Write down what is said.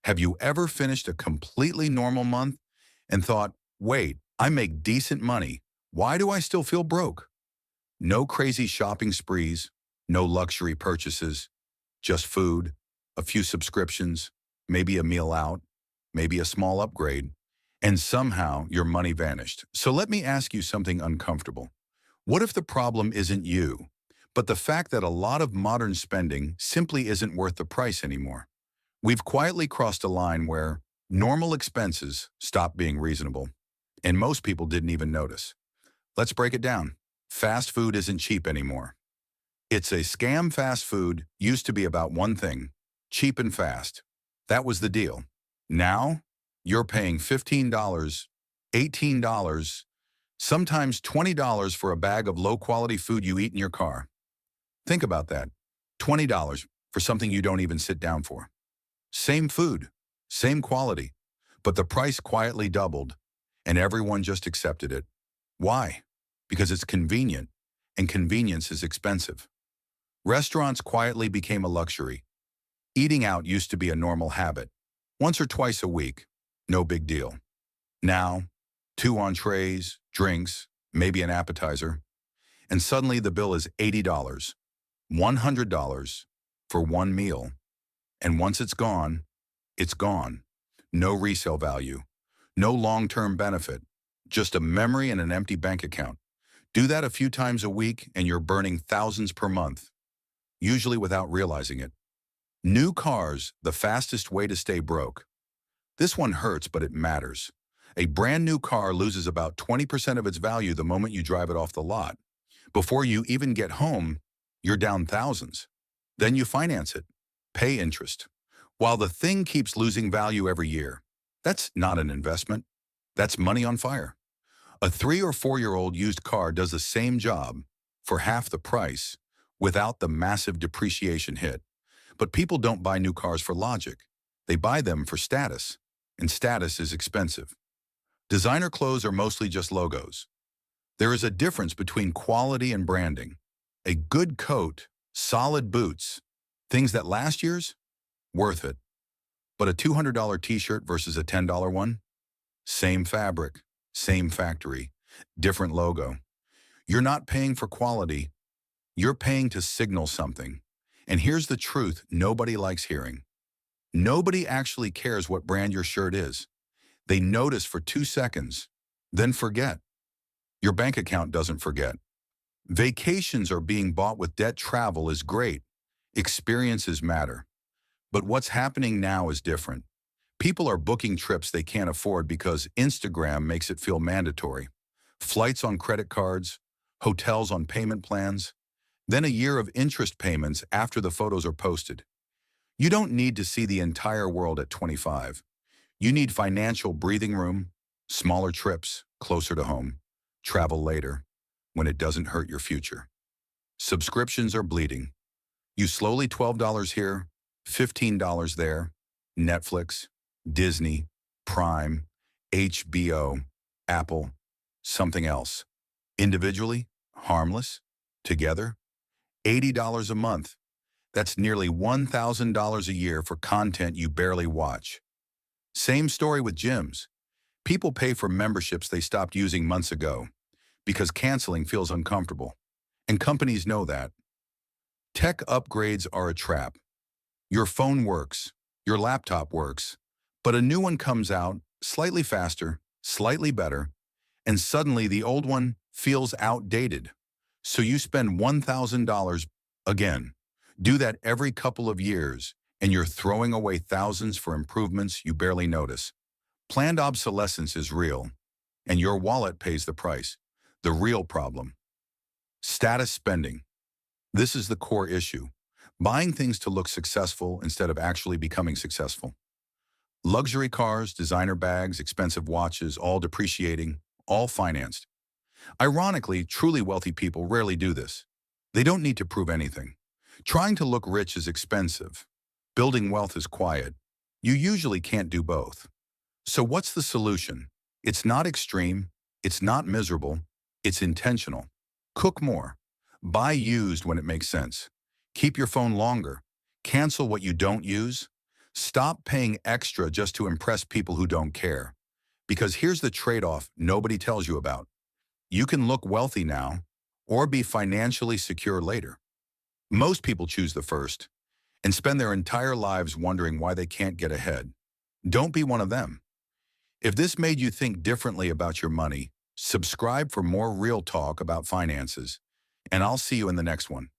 Have you ever finished a completely normal month and thought, wait, I make decent money. Why do I still feel broke? No crazy shopping sprees, no luxury purchases, just food, a few subscriptions, maybe a meal out, maybe a small upgrade, and somehow your money vanished. So let me ask you something uncomfortable. What if the problem isn't you, but the fact that a lot of modern spending simply isn't worth the price anymore? We've quietly crossed a line where normal expenses stop being reasonable, and most people didn't even notice. Let's break it down. Fast food isn't cheap anymore. It's a scam. Fast food used to be about one thing: cheap and fast. That was the deal. Now, you're paying $15, $18, sometimes $20 for a bag of low-quality food you eat in your car. Think about that. $20 for something you don't even sit down for. Same food, same quality, but the price quietly doubled, and everyone just accepted it. Why? Because it's convenient, and convenience is expensive. Restaurants quietly became a luxury. Eating out used to be a normal habit. Once or twice a week, no big deal. Now, two entrees, drinks, maybe an appetizer, and suddenly the bill is $80, $100 for one meal. And once it's gone, it's gone. No resale value, no long-term benefit, just a memory and an empty bank account. Do that a few times a week and you're burning thousands per month, usually without realizing it. New cars, the fastest way to stay broke. This one hurts, but it matters. A brand new car loses about 20% of its value the moment you drive it off the lot. Before you even get home, you're down thousands. Then you finance it, pay interest, while the thing keeps losing value every year. That's not an investment. That's money on fire. A 3 or 4-year-old used car does the same job for half the price without the massive depreciation hit. But people don't buy new cars for logic. They buy them for status, and status is expensive. Designer clothes are mostly just logos. There is a difference between quality and branding. A good coat, solid boots, things that last years, worth it. But a $200 t-shirt versus a $10 one? Same fabric, same factory, different logo. You're not paying for quality, you're paying to signal something. And here's the truth nobody likes hearing. Nobody actually cares what brand your shirt is. They notice for 2 seconds, then forget. Your bank account doesn't forget. Vacations are being bought with debt. Travel is great. Experiences matter. But what's happening now is different. People are booking trips they can't afford because Instagram makes it feel mandatory. Flights on credit cards, hotels on payment plans, then a year of interest payments after the photos are posted. You don't need to see the entire world at 25. You need financial breathing room, smaller trips, closer to home, travel later, when it doesn't hurt your future. Subscriptions are bleeding. You slowly $12 here, $15 there, Netflix, Disney, Prime, HBO, Apple, something else. Individually, harmless, together, $80 a month. That's nearly $1,000 a year for content you barely watch. Same story with gyms. People pay for memberships they stopped using months ago because canceling feels uncomfortable. And companies know that. Tech upgrades are a trap. Your phone works, your laptop works, but a new one comes out, slightly faster, slightly better, and suddenly the old one feels outdated. So you spend $1,000 again. Do that every couple of years, and you're throwing away thousands for improvements you barely notice. Planned obsolescence is real, and your wallet pays the price. The real problem: status spending. This is the core issue. Buying things to look successful instead of actually becoming successful. Luxury cars, designer bags, expensive watches, all depreciating, all financed. Ironically, truly wealthy people rarely do this. They don't need to prove anything. Trying to look rich is expensive. Building wealth is quiet. You usually can't do both. So what's the solution? It's not extreme. It's not miserable. It's intentional. Cook more. Buy used when it makes sense. Keep your phone longer. Cancel what you don't use. Stop paying extra just to impress people who don't care. Because here's the trade-off nobody tells you about. You can look wealthy now or be financially secure later. Most people choose the first and spend their entire lives wondering why they can't get ahead. Don't be one of them. If this made you think differently about your money, subscribe for more real talk about finances, and I'll see you in the next one.